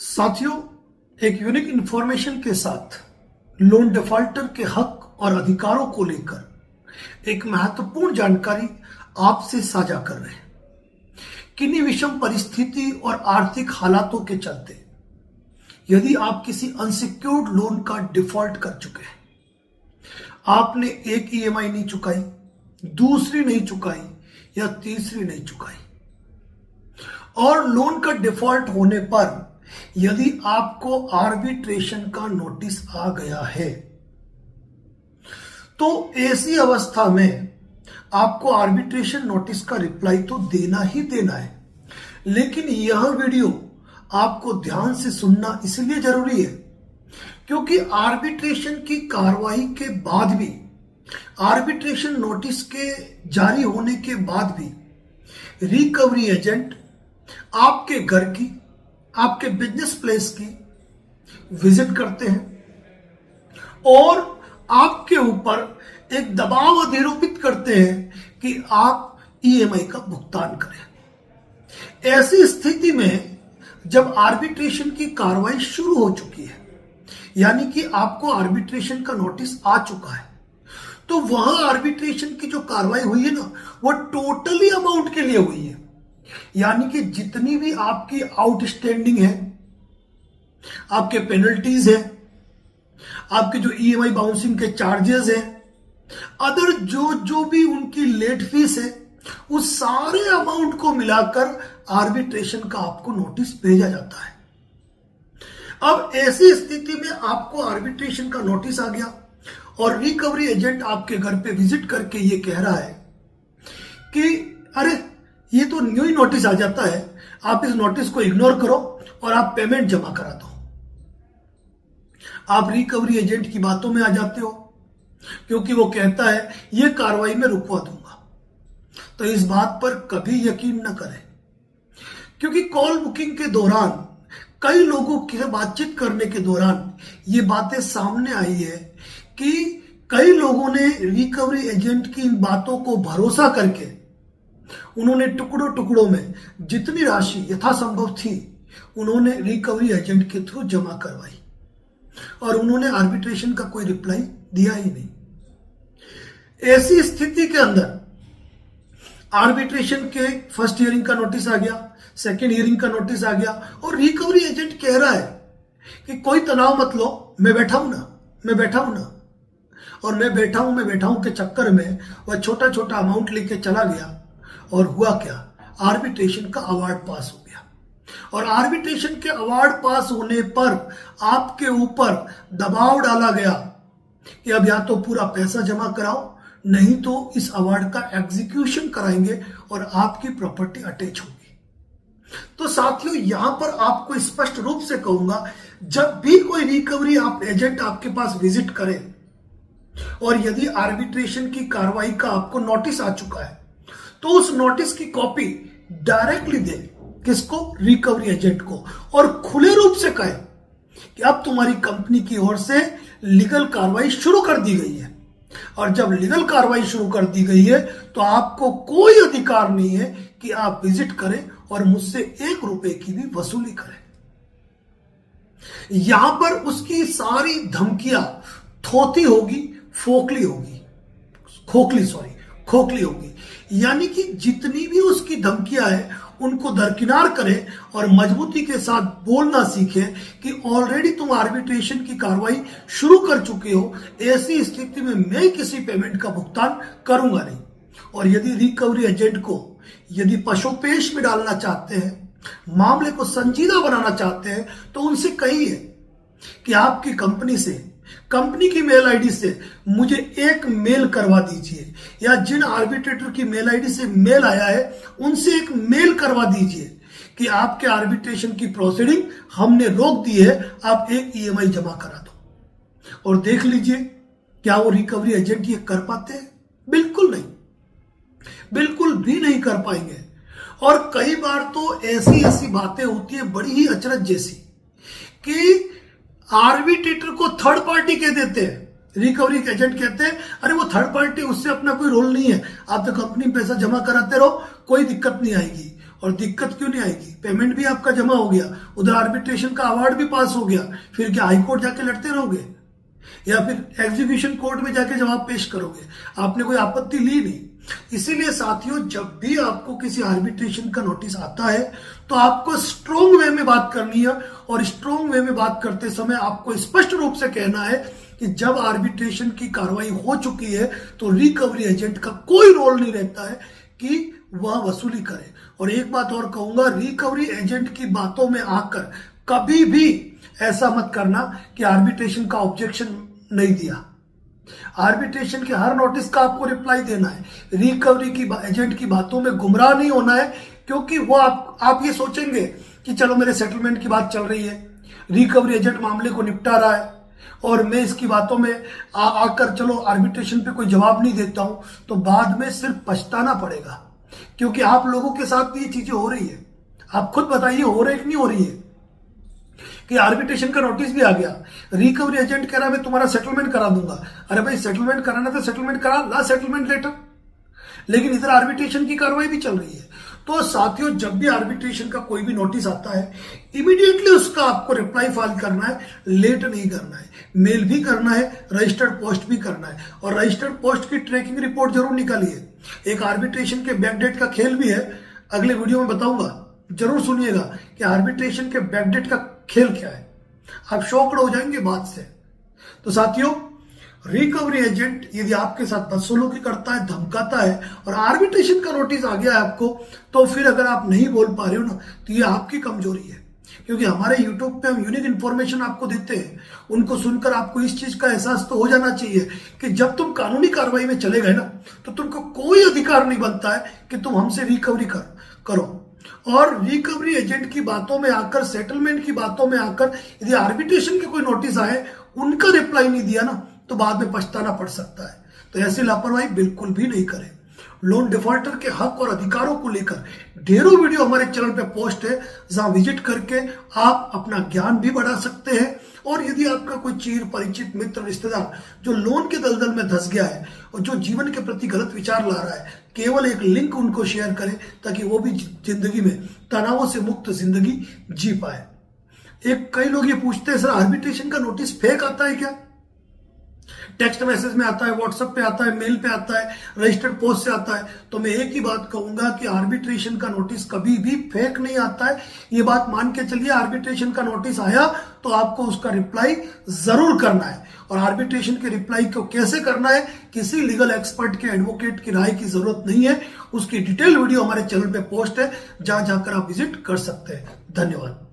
साथियों, एक unique information के साथ लोन डिफॉल्टर के हक और अधिकारों को लेकर एक महत्वपूर्ण जानकारी आपसे साझा कर रहे हैं। किन्हीं विषम परिस्थिति और आर्थिक हालातों के चलते यदि आप किसी अनसिक्योर्ड लोन का डिफॉल्ट कर चुके हैं, आपने एक ईएमआई नहीं चुकाई, दूसरी नहीं चुकाई या तीसरी नहीं चुकाई, और लोन का डिफॉल्ट होने पर यदि आपको आर्बिट्रेशन का नोटिस आ गया है, तो ऐसी अवस्था में आपको आर्बिट्रेशन नोटिस का रिप्लाई तो देना ही देना है। लेकिन यह वीडियो आपको ध्यान से सुनना इसलिए जरूरी है क्योंकि आर्बिट्रेशन की कार्रवाई के बाद भी, आर्बिट्रेशन नोटिस के जारी होने के बाद भी रिकवरी एजेंट आपके घर की, आपके बिजनेस प्लेस की विजिट करते हैं और आपके ऊपर एक दबाव अधिरोपित करते हैं कि आप ईएमआई का भुगतान करें। ऐसी स्थिति में जब आर्बिट्रेशन की कार्रवाई शुरू हो चुकी है, यानी कि आपको आर्बिट्रेशन का नोटिस आ चुका है, तो वह आर्बिट्रेशन की जो कार्रवाई हुई है ना, वो टोटली अमाउंट के लिए हुई है। यानी कि जितनी भी आपकी आउटस्टैंडिंग है, आपके पेनल्टीज है, आपके जो ईएमआई बाउंसिंग के चार्जेस हैं, अदर जो भी उनकी लेट फीस है, उस सारे अमाउंट को मिलाकर आर्बिट्रेशन का आपको नोटिस भेजा जाता है। अब ऐसी स्थिति में आपको आर्बिट्रेशन का नोटिस आ गया और रिकवरी एजेंट आपके घर पे विजिट करके ये कह रहा है कि अरे ये तो न्यू ही नोटिस आ जाता है, आप इस नोटिस को इग्नोर करो और आप पेमेंट जमा करा दो। आप रिकवरी एजेंट की बातों में आ जाते हो क्योंकि वो कहता है ये कार्रवाई में रुकवा दूंगा। तो इस बात पर कभी यकीन न करें क्योंकि कॉल बुकिंग के दौरान, कई लोगों के बातचीत करने के दौरान ये बातें सामने आई है कि कई लोगों ने रिकवरी एजेंट की इन बातों को भरोसा करके उन्होंने टुकड़ों टुकड़ों में जितनी राशि यथासंभव थी उन्होंने रिकवरी एजेंट के थ्रू जमा करवाई और उन्होंने आर्बिट्रेशन का कोई रिप्लाई दिया ही नहीं। ऐसी स्थिति के अंदर आर्बिट्रेशन के फर्स्ट हियरिंग का नोटिस आ गया, सेकेंड हियरिंग का नोटिस आ गया और रिकवरी एजेंट कह रहा है कि कोई तनाव मत लो, मैं बैठा हूं ना। और मैं बैठा हूं के चक्कर में वह छोटा छोटा अमाउंट लेके चला गया और हुआ क्या, आर्बिट्रेशन का अवार्ड पास हो गया। और आर्बिट्रेशन के अवार्ड पास होने पर आपके ऊपर दबाव डाला गया कि अब या तो पूरा पैसा जमा कराओ, नहीं तो इस अवार्ड का एग्जीक्यूशन कराएंगे और आपकी प्रॉपर्टी अटैच होगी। तो साथियों, यहां पर आपको स्पष्ट रूप से कहूंगा, जब भी कोई रिकवरी एजेंट आपके पास विजिट करे और यदि आर्बिट्रेशन की कार्रवाई का आपको नोटिस आ चुका है, तो उस नोटिस की कॉपी डायरेक्टली दे किसको, रिकवरी एजेंट को, और खुले रूप से कहे कि अब तुम्हारी कंपनी की ओर से लीगल कार्रवाई शुरू कर दी गई है। और जब लीगल कार्रवाई शुरू कर दी गई है तो आपको कोई अधिकार नहीं है कि आप विजिट करें और मुझसे 1 रुपए की भी वसूली करें। यहां पर उसकी सारी धमकियां थोती होगी, खोखली होगी। यानी कि जितनी भी उसकी धमकियां हैं उनको दरकिनार करें और मजबूती के साथ बोलना सीखें कि ऑलरेडी तुम आर्बिट्रेशन की कार्रवाई शुरू कर चुके हो, ऐसी स्थिति में मैं किसी पेमेंट का भुगतान करूंगा नहीं। और यदि रिकवरी एजेंट को यदि पशोपेश में डालना चाहते हैं, मामले को संजीदा बनाना चाहते हैं, तो उनसे कहिए कि आपकी कंपनी से, कंपनी की मेल आईडी से मुझे एक मेल करवा दीजिए, या जिन आर्बिट्रेटर की मेल आईडी से मेल आया है उनसे एक मेल करवा दीजिए कि आपके आर्बिट्रेशन की प्रोसीडिंग हमने रोक दी है, आप एक ईएमआई जमा करा दो। और देख लीजिए क्या वो रिकवरी एजेंट ये कर पाते हैं? बिल्कुल नहीं, बिल्कुल भी नहीं कर पाएंगे। और कई बार तो ऐसी बातें होती है बड़ी ही अचरज जैसी कि आर्बिट्रेटर को थर्ड पार्टी कह देते हैं। रिकवरी एजेंट कहते हैं अरे वो थर्ड पार्टी, उससे अपना कोई रोल नहीं है, आप तो कंपनी में पैसा जमा कराते रहो, कोई दिक्कत नहीं आएगी। और दिक्कत क्यों नहीं आएगी? पेमेंट भी आपका जमा हो गया, उधर आर्बिट्रेशन का अवार्ड भी पास हो गया, फिर क्या हाईकोर्ट जाके लड़ते रहोगे या फिर एग्जीक्यूशन कोर्ट में जाके जवाब पेश करोगे? आपने कोई आपत्ति ली नहीं। इसीलिए साथियों, जब भी आपको किसी आर्बिट्रेशन का नोटिस आता है तो आपको स्ट्रोंग वे में बात करनी है, और स्ट्रोंग वे में बात करते समय आपको स्पष्ट रूप से कहना है कि जब आर्बिट्रेशन की कार्रवाई हो चुकी है तो रिकवरी एजेंट का कोई रोल नहीं रहता है कि वह वसूली करे। और एक बात और कहूंगा, रिकवरी एजेंट की बातों में आकर कभी भी ऐसा मत करना कि आर्बिट्रेशन का ऑब्जेक्शन नहीं दिया। आर्बिट्रेशन के हर नोटिस का आपको रिप्लाई देना है। रिकवरी की एजेंट की बातों में गुमराह नहीं होना है, क्योंकि वो आप ये सोचेंगे कि चलो मेरे सेटलमेंट की बात चल रही है, रिकवरी एजेंट मामले को निपटा रहा है और मैं इसकी बातों में आकर चलो आर्बिट्रेशन पे कोई जवाब नहीं देता हूं, तो बाद में सिर्फ पछताना पड़ेगा। क्योंकि आप लोगों के साथ भी ये चीजें हो रही है। आप खुद बताइए, हो रही है कि नहीं हो रही है कि आर्बिट्रेशन का नोटिस भी आ गया, रिकवरी एजेंट कह रहा मैं तुम्हारा सेटलमेंट करा दूंगा। अरे भाई, सेटलमेंट कराना तो सेटलमेंट करा ला, सेटलमेंट लेटर। लेकिन इधर आर्बिट्रेशन की कार्रवाई भी चल रही है। तो साथियों, जब भी आर्बिट्रेशन का कोई भी नोटिस आता है, इमीडिएटली उसका आपको रिप्लाई फाइल करना है, लेट नहीं करना है। मेल भी करना है, रजिस्टर्ड पोस्ट भी करना है, और रजिस्टर्ड पोस्ट की ट्रैकिंग रिपोर्ट जरूर निकालिए। एक आर्बिट्रेशन के बैकडेट का खेल भी है, अगले वीडियो में बताऊंगा, जरूर सुनिएगा कि आर्बिट्रेशन के बैकडेट का खेल क्या है। आप शॉक्ड हो जाएंगे बात से। तो साथियों, रिकवरी एजेंट यदि आपके साथ बदसलूकी करता है, धमकाता है, और आर्बिट्रेशन का नोटिस आ गया है आपको, तो फिर अगर आप नहीं बोल पा रहे हो ना, तो ये आपकी कमजोरी है। क्योंकि हमारे यूट्यूब पे हम यूनिक इन्फॉर्मेशन आपको देते हैं, उनको सुनकर आपको इस चीज का एहसास तो हो जाना चाहिए कि जब तुम कानूनी कार्रवाई में चले गए ना, तो तुमको कोई अधिकार नहीं बनता है कि तुम हमसे रिकवरी करो। और रिकवरी एजेंट की बातों में आकर, सेटलमेंट की बातों में आकर यदि आर्बिट्रेशन के कोई नोटिस आए, उनका रिप्लाई नहीं दिया ना, तो बाद में पछताना पड़ सकता है। तो ऐसी लापरवाही बिल्कुल भी नहीं करें। लोन डिफॉल्टर के हक और अधिकारों को लेकर ढेरों वीडियो हमारे चैनल पे पोस्ट है, जहां विजिट करके आप अपना ज्ञान भी बढ़ा सकते हैं। और यदि आपका कोई चीर परिचित मित्र रिश्तेदार जो लोन के दलदल में धंस गया है और जो जीवन के प्रति गलत विचार ला रहा है, केवल एक लिंक उनको शेयर करें ताकि वो भी जिंदगी में तनावों से मुक्त जिंदगी जी पाए। कई लोग ये पूछते हैं, सर आर्बिट्रेशन का नोटिस फेक आता है क्या? टेक्स्ट मैसेज में आता है, व्हाट्सएप पे आता है, मेल पे आता है, रजिस्टर्ड पोस्ट से आता है। तो मैं एक ही बात कहूंगा कि आर्बिट्रेशन का नोटिस कभी भी फेक नहीं आता है। ये बात मान के चलिए, आर्बिट्रेशन का नोटिस आया तो आपको उसका रिप्लाई जरूर करना है। और आर्बिट्रेशन के रिप्लाई को कैसे करना है, किसी लीगल एक्सपर्ट के, एडवोकेट की राय की जरूरत नहीं है। उसकी डिटेल वीडियो हमारे चैनल पे पोस्ट है, जहां जाकर आप विजिट कर सकते हैं। धन्यवाद।